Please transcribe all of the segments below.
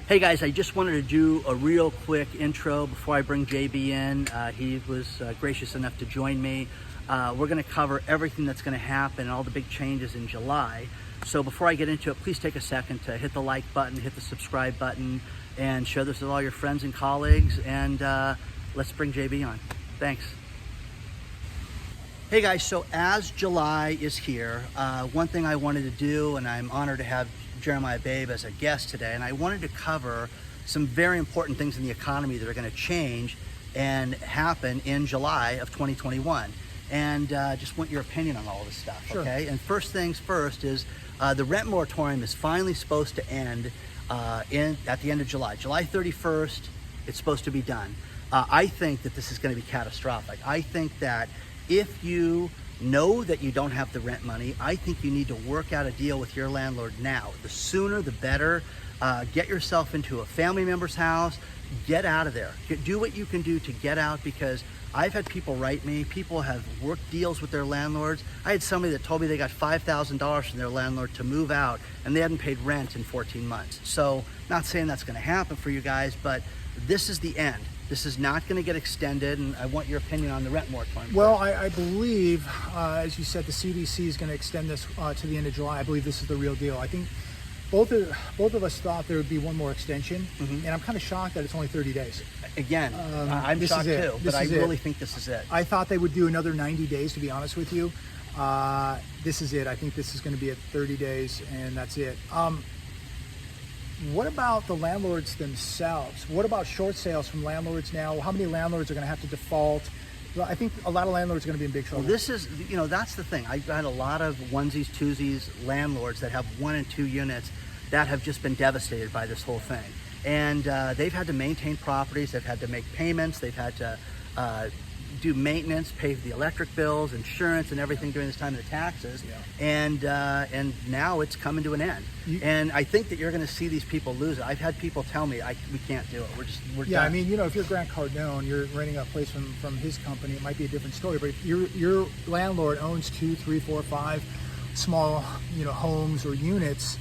Hey guys, I just wanted to do a real quick intro before I bring JB in. He was gracious enough to join me. We're going to cover everything that's going to happen and all the big changes in July. So before I get into it, please take a second to hit the like button, hit the subscribe button, and share this with all your friends and colleagues. And let's bring JB on. Thanks. Hey guys, so as July is here, one thing I wanted to do, and I'm honored to have Jeremiah Babe as a guest today, and I wanted to cover some very important things in the economy that are going to change and happen in July of 2021. And just want your opinion on all of this stuff, Sure. Okay? And first things first is the rent moratorium is finally supposed to end at the end of July. July 31st, it's supposed to be done. I think that this is going to be catastrophic. I think that if you know that you don't have the rent money, I think you need to work out a deal with your landlord now. The sooner the better. Get yourself into a family member's house, get out of there. Do what you can do to get out, because I've had people write me, people have worked deals with their landlords. I had somebody that told me they got $5,000 from their landlord to move out and they hadn't paid rent in 14 months. So not saying that's gonna happen for you guys, but this is the end. This is not going to get extended, and I want your opinion on the rent moratorium. Well, I believe, as you said, the CDC is going to extend this to the end of July. I believe this is the real deal. I think both of us thought there would be one more extension, and I'm kind of shocked that it's only 30 days. Again, I'm shocked too, but I really think this is it. I thought they would do another 90 days, to be honest with you. This is it. I think this is going to be at 30 days, and that's it. What about the landlords themselves? What about short sales from landlords now? How many landlords are going to have to default? Well, I think a lot of landlords are going to be in big trouble. Well, this is, that's the thing. I've had a lot of onesies, twosies landlords that have 1 and 2 units that have just been devastated by this whole thing. And they've had to maintain properties, they've had to make payments, they've had to do maintenance, pay the electric bills, insurance, and everything during this time of the taxes. Yeah. And now it's coming to an end. And I think that you're going to see these people lose it. I've had people tell me, we can't do it. We're yeah, done. I mean, if you're Grant Cardone, you're renting a place from his company, it might be a different story. But if your landlord owns 2, 3, 4, 5 small, homes or units,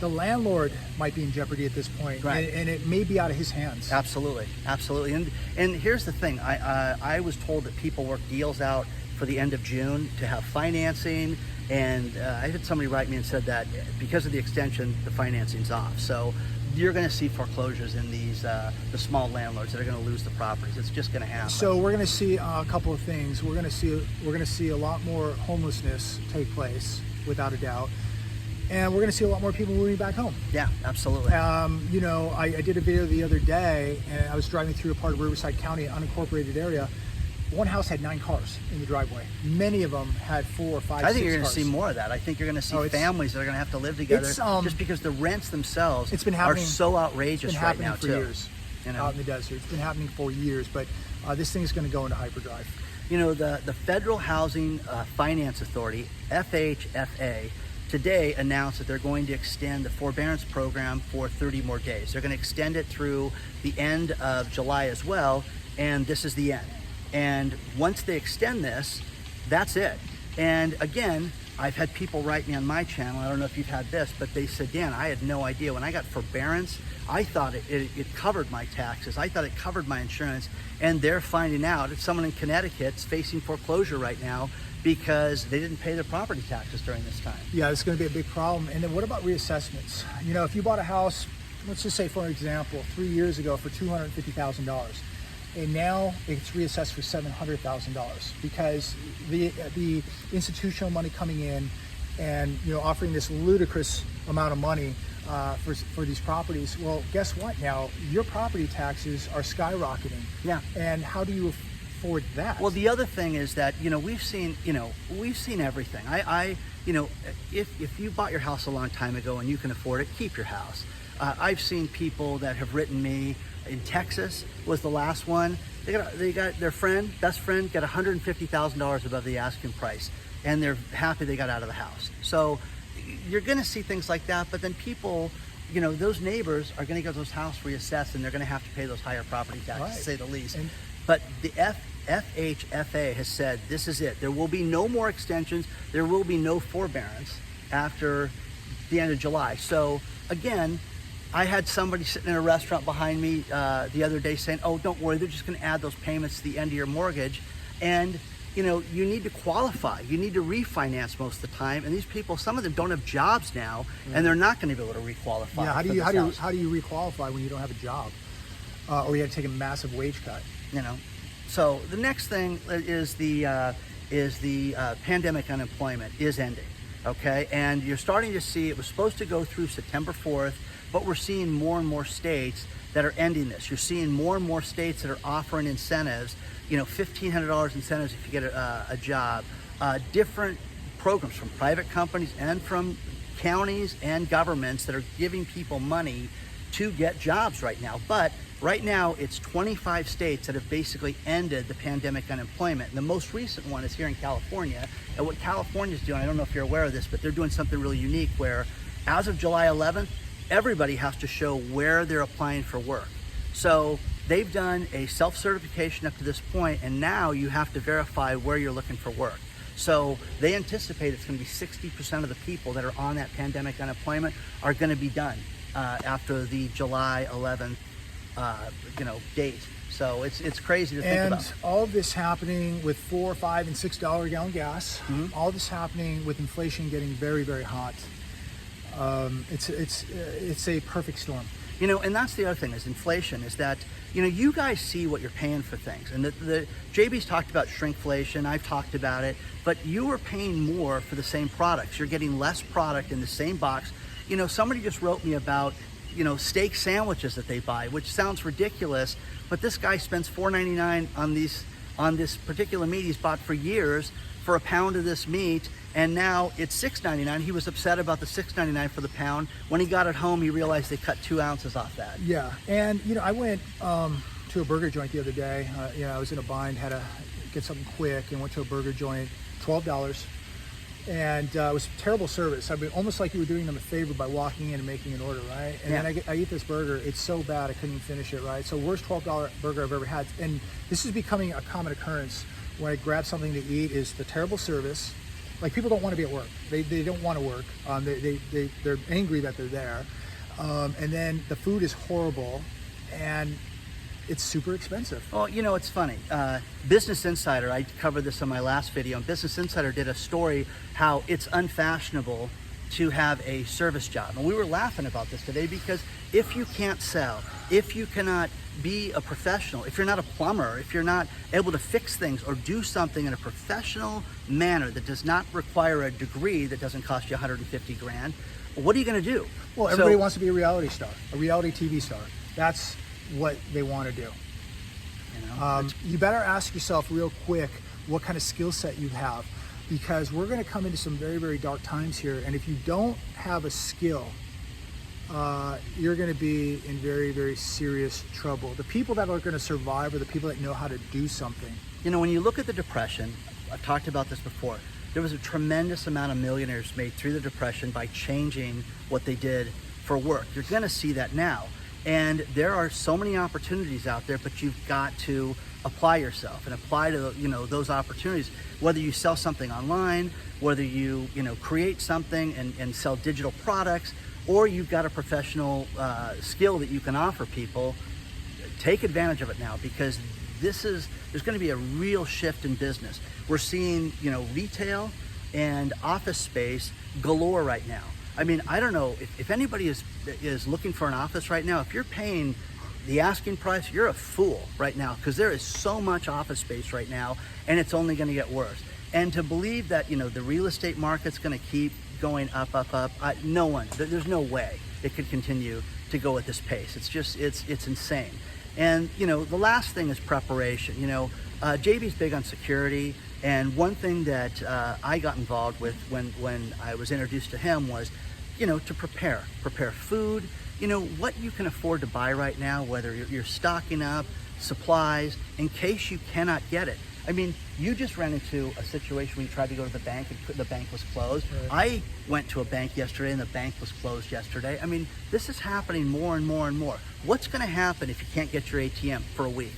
the landlord might be in jeopardy at this point, right. and it may be out of his hands. Absolutely. And here's the thing. I was told that people work deals out for the end of June to have financing, and I had somebody write me and said that because of the extension, the financing's off. So you're going to see foreclosures in these the small landlords that are going to lose the properties. It's just going to happen. So we're going to see a couple of things. We're going to see a lot more homelessness take place, without a doubt. And we're going to see a lot more people moving back home. Yeah, absolutely. I did a video the other day, and I was driving through a part of Riverside County, an unincorporated area. One house had 9 cars in the driveway. Many of them had 4 or 5, 6 cars. I think you're going to see more of that. I think you're going to see families that are going to have to live together just because the rents themselves are so outrageous right now, too. It's been happening for years out in the desert. It's been happening for years, but this thing is going to go into hyperdrive. The Federal Housing Finance Authority, FHFA, today announced that they're going to extend the forbearance program for 30 more days. They're going to extend it through the end of July as well, and this is the end. And once they extend this, that's it. And again, I've had people write me on my channel, I don't know if you've had this, but they said, Dan, I had no idea. When I got forbearance, I thought it covered my taxes. I thought it covered my insurance. And they're finding out that someone in Connecticut's facing foreclosure right now because they didn't pay their property taxes during this time. Yeah, it's going to be a big problem. And then what about reassessments? If you bought a house, let's just say for example, 3 years ago for $250,000, and now it's reassessed for $700,000 because the institutional money coming in and offering this ludicrous amount of money for these properties. Well, guess what? Now your property taxes are skyrocketing. Yeah. And how do you afford that? Well, the other thing is that we've seen everything. If you bought your house a long time ago and you can afford it, keep your house. I've seen people that have written me. In Texas was the last one. They got their best friend got $150,000 above the asking price, and they're happy they got out of the house. So you're going to see things like that, but then people, those neighbors are going to get those house reassessed, and they're going to have to pay those higher property taxes, right, to say the least. But the FHFA has said this is it. There will be no more extensions. There will be no forbearance after the end of July. So again, I had somebody sitting in a restaurant behind me the other day saying, oh, don't worry, they're just going to add those payments to the end of your mortgage. And you know, you need to qualify. You need to refinance most of the time. And these people, some of them don't have jobs now, and they're not going to be able to requalify. Yeah, how do you requalify when you don't have a job, or you had to take a massive wage cut? You know, so the next thing is the pandemic unemployment is ending. Okay, and you're starting to see it was supposed to go through September 4th, but we're seeing more and more states that are ending this. You're seeing more and more states that are offering incentives. You know, $1,500 incentives if you get a job, different programs from private companies and from counties and governments that are giving people money to get jobs right now. But right now, it's 25 states that have basically ended the pandemic unemployment. And the most recent one is here in California. And what California's doing, I don't know if you're aware of this, but they're doing something really unique where as of July 11th, everybody has to show where they're applying for work. So they've done a self-certification up to this point, and now you have to verify where you're looking for work. So they anticipate it's going to be 60% of the people that are on that pandemic unemployment are going to be done after the July 11th, date. So it's crazy to think about. And all of this happening with $4, $5, and $6 a gallon gas. Mm-hmm. All this happening with inflation getting very, very hot. It's a perfect storm. You know, and that's the other thing is inflation is that, you know, you guys see what you're paying for things. And the JB's talked about shrinkflation, I've talked about it, but you are paying more for the same products. You're getting less product in the same box. You know, somebody just wrote me about, you know, steak sandwiches that they buy, which sounds ridiculous, but this guy spends $4.99 on this particular meat he's bought for years for a pound of this meat. And now it's $6.99. He was upset about the $6.99 for the pound. When he got it home, he realized they cut 2 ounces off that. Yeah, and you know, I went to a burger joint the other day. I was in a bind, had to get something quick, and went to a burger joint, $12, and it was terrible service. I mean, almost like you were doing them a favor by walking in and making an order, right? And then I eat this burger. It's so bad I couldn't even finish it, right? So worst $12 burger I've ever had, and this is becoming a common occurrence when I grab something to eat. Is the terrible service. Like, people don't want to be at work. They don't want to work. They're angry that they're there. And then the food is horrible, and it's super expensive. Well, you know, it's funny. Business Insider, I covered this in my last video, and Business Insider did a story how it's unfashionable to have a service job. And we were laughing about this today because if you can't sell, if you cannot be a professional, if you're not a plumber, if you're not able to fix things or do something in a professional manner that does not require a degree that doesn't cost you 150 grand, what are you going to do? Well, everybody wants to be a reality star, a reality TV star. That's what they want to do. You know, you better ask yourself real quick what kind of skill set you have, because we're going to come into some very, very dark times here. And if you don't have a skill, you're going to be in very, very serious trouble. The people that are going to survive are the people that know how to do something. You know, when you look at the Depression, I've talked about this before, there was a tremendous amount of millionaires made through the Depression by changing what they did for work. You're going to see that now. And there are so many opportunities out there, but you've got to apply yourself and apply to, you know, those opportunities. Whether you sell something online, whether you create something and sell digital products, or you've got a professional skill that you can offer people, take advantage of it now, because there's going to be a real shift in business. We're seeing, you know, retail and office space galore right now. I mean, I don't know if anybody is looking for an office right now. If you're paying the asking price, you're a fool right now, because there is so much office space right now, and it's only going to get worse. And to believe that, you know, the real estate market's going to keep going up, there's no way it could continue to go at this pace. It's just, it's insane. And, you know, the last thing is preparation. You know, JB's big on security, and one thing that I got involved with when I was introduced to him was, you know, to prepare food, you know, what you can afford to buy right now, whether you're stocking up supplies in case you cannot get it. I mean, you just ran into a situation where you tried to go to the bank and the bank was closed. Right. I went to a bank yesterday and the bank was closed yesterday. I mean, this is happening more and more and more. What's going to happen if you can't get your ATM for a week?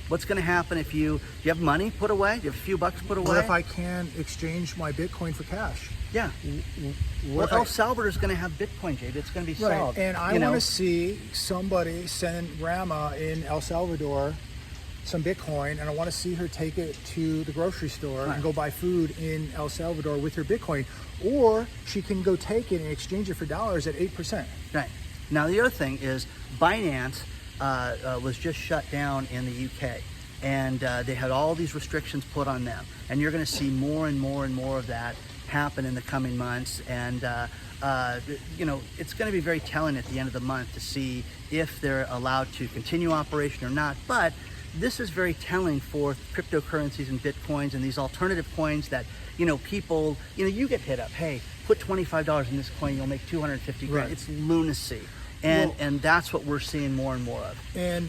What's going to happen if do you have money put away? Do you have a few bucks put away? What if I can exchange my Bitcoin for cash? Yeah. Well, El Salvador is going to have Bitcoin, JB. It's going to be solved. And I want to see somebody send grandma in El Salvador some Bitcoin, and I want to see her take it to the grocery store and go buy food in El Salvador with her Bitcoin. Or she can go take it and exchange it for dollars at 8%. Right. Now, the other thing is Binance was just shut down in the UK. And they had all these restrictions put on them. And you're going to see more and more and more of that happen in the coming months. And, it's going to be very telling at the end of the month to see if they're allowed to continue operation or not. But this is very telling for cryptocurrencies and Bitcoins and these alternative coins that, people, you get hit up. Hey, put $25 in this coin, you'll make 250 grand. Right. It's lunacy. And that's what we're seeing more and more of. And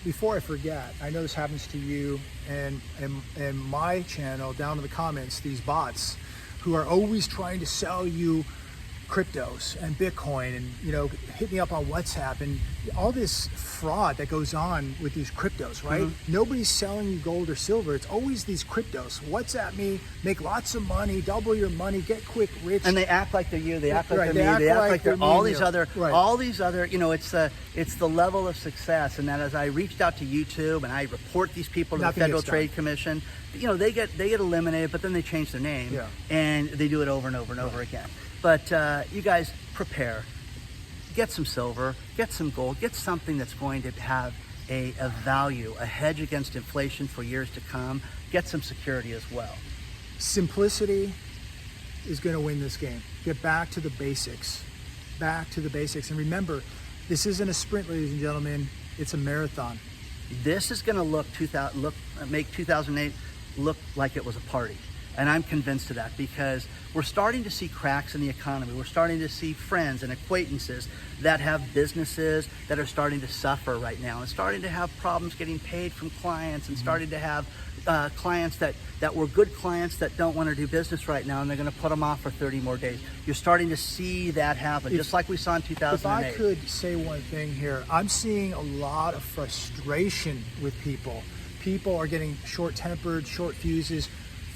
before I forget, I know this happens to you and my channel, down in the comments, these bots who are always trying to sell you cryptos and Bitcoin and, hit me up on WhatsApp and all this fraud that goes on with these cryptos, right? Mm-hmm. Nobody's selling you gold or silver. It's always these cryptos. WhatsApp me, make lots of money, double your money, get quick rich. And they act like they're you. They act like right. they're me. They act like they're all these other, right. all these other, it's the level of success. And that as I reached out to YouTube and I report these people to the Federal Trade Commission, they get eliminated, but then they change their name and they do it over and over and over again. But you guys prepare, get some silver, get some gold, get something that's going to have a value, a hedge against inflation for years to come. Get some security as well. Simplicity is going to win this game. Get back to the basics. Back to the basics. And remember, this isn't a sprint, ladies and gentlemen. It's a marathon. This is going to make 2008 look like it was a party. And I'm convinced of that because we're starting to see cracks in the economy. We're starting to see friends and acquaintances that have businesses that are starting to suffer right now and starting to have problems getting paid from clients and starting to have clients that were good clients that don't want to do business right now and they're going to put them off for 30 more days. You're starting to see that happen, just like we saw in 2008. If I could say one thing here, I'm seeing a lot of frustration with people. People are getting short-tempered, short fuses,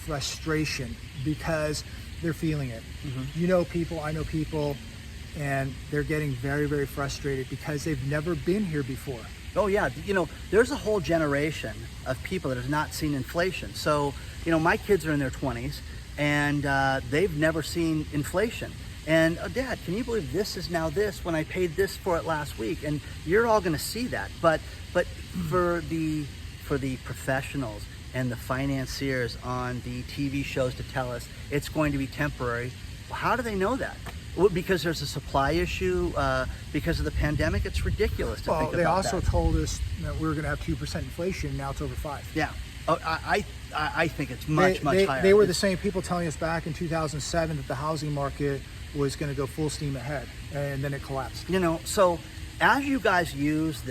frustration because they're feeling it. Mm-hmm. People, I know people, and they're getting very, very frustrated because they've never been here before. Oh yeah, there's a whole generation of people that have not seen inflation. So, my kids are in their 20s and they've never seen inflation. And Dad, can you believe this is now this when I paid this for it last week? And you're all going to see that. But for the professionals and the financiers on the TV shows to tell us it's going to be temporary. Well, how do they know that? Well, because there's a supply issue, because of the pandemic. It's ridiculous to think about that. Well, they also told us that we were going to have 2% inflation. Now it's over 5%. Yeah. Oh, I think it's much higher. They were the same people telling us back in 2007 that the housing market was going to go full steam ahead, and then it collapsed. So as you guys use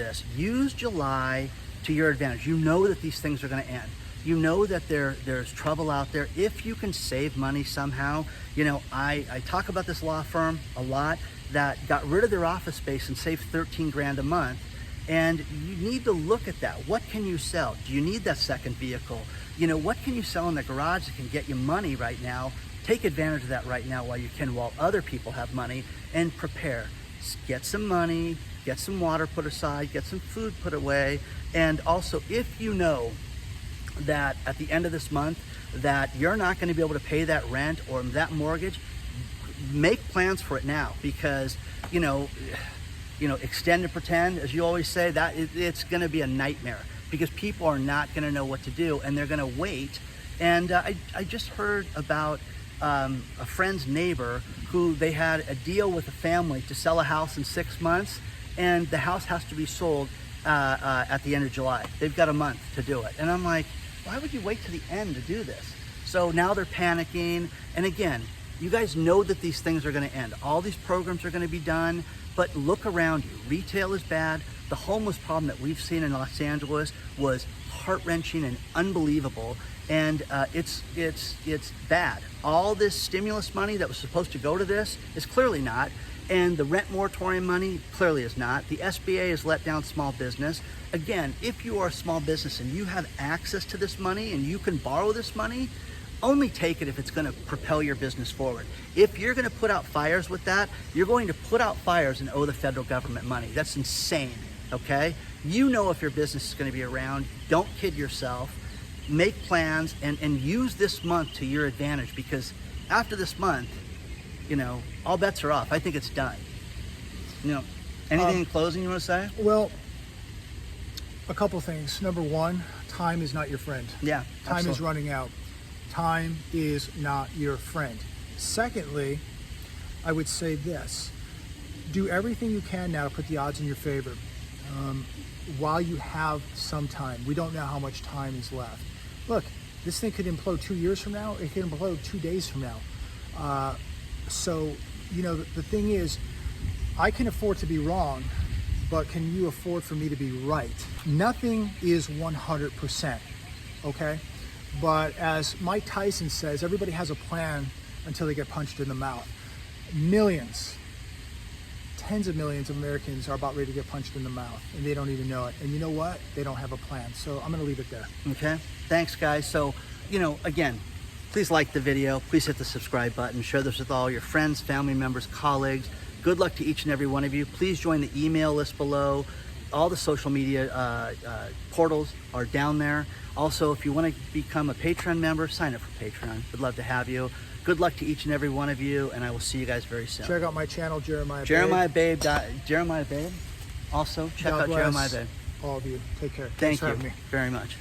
July to your advantage. That these things are going to end. That there's trouble out there. If you can save money somehow, I talk about this law firm a lot that got rid of their office space and saved 13 grand a month. And you need to look at that. What can you sell? Do you need that second vehicle? What can you sell in the garage that can get you money right now? Take advantage of that right now while you can, while other people have money, and prepare. Get some money, get some water put aside, get some food put away. And also, if you know that at the end of this month that you're not going to be able to pay that rent or that mortgage, make plans for it now, because extend and pretend, as you always say, that it's going to be a nightmare because people are not going to know what to do and they're going to wait. And I just heard about a friend's neighbor who they had a deal with a family to sell a house in 6 months, and the house has to be sold at the end of July. They've got a month to do it. And I'm like, why would you wait to the end to do this? So now they're panicking. And again, you guys know that these things are going to end. All these programs are going to be done, but look around you. Retail is bad. The homeless problem that we've seen in Los Angeles was heart-wrenching and unbelievable. And it's bad. All this stimulus money that was supposed to go to this is clearly not. And the rent moratorium money clearly is not. The SBA has let down small business. Again, if you are a small business and you have access to this money and you can borrow this money, only take it if it's going to propel your business forward. If you're going to put out fires with that, you're going to put out fires and owe the federal government money. That's insane, okay? You know if your business is going to be around. Don't kid yourself. Make plans and use this month to your advantage, because after this month, you know, all bets are off. I think it's done. You know, anything in closing you want to say? Well, a couple things. Number one, time is not your friend. Yeah, Time is absolutely. running out. Time is not your friend. Secondly, I would say this. Do everything you can now to put the odds in your favor while you have some time. We don't know how much time is left. Look, this thing could implode 2 years from now. It could implode 2 days from now. So, you know, the thing is, I can afford to be wrong, but can you afford for me to be right? Nothing is 100%, okay? But as Mike Tyson says, everybody has a plan until they get punched in the mouth. Millions, tens of millions of Americans are about ready to get punched in the mouth, and they don't even know it. And you know what? They don't have a plan. So I'm gonna leave it there. Okay, thanks guys. So, you know, again, please like the video, please hit the subscribe button, share this with all your friends, family members, colleagues. Good luck to each and every one of you. Please join the email list below. All the social media portals are down there. Also, if you want to become a Patreon member, sign up for Patreon. We'd love to have you. Good luck to each and every one of you, and I will see you guys very soon. Check out my channel, Jeremiah Babe. Jeremiah Babe. Also, check God out bless Jeremiah Babe. all of you. Take care. Thank Thanks for you having me. very much.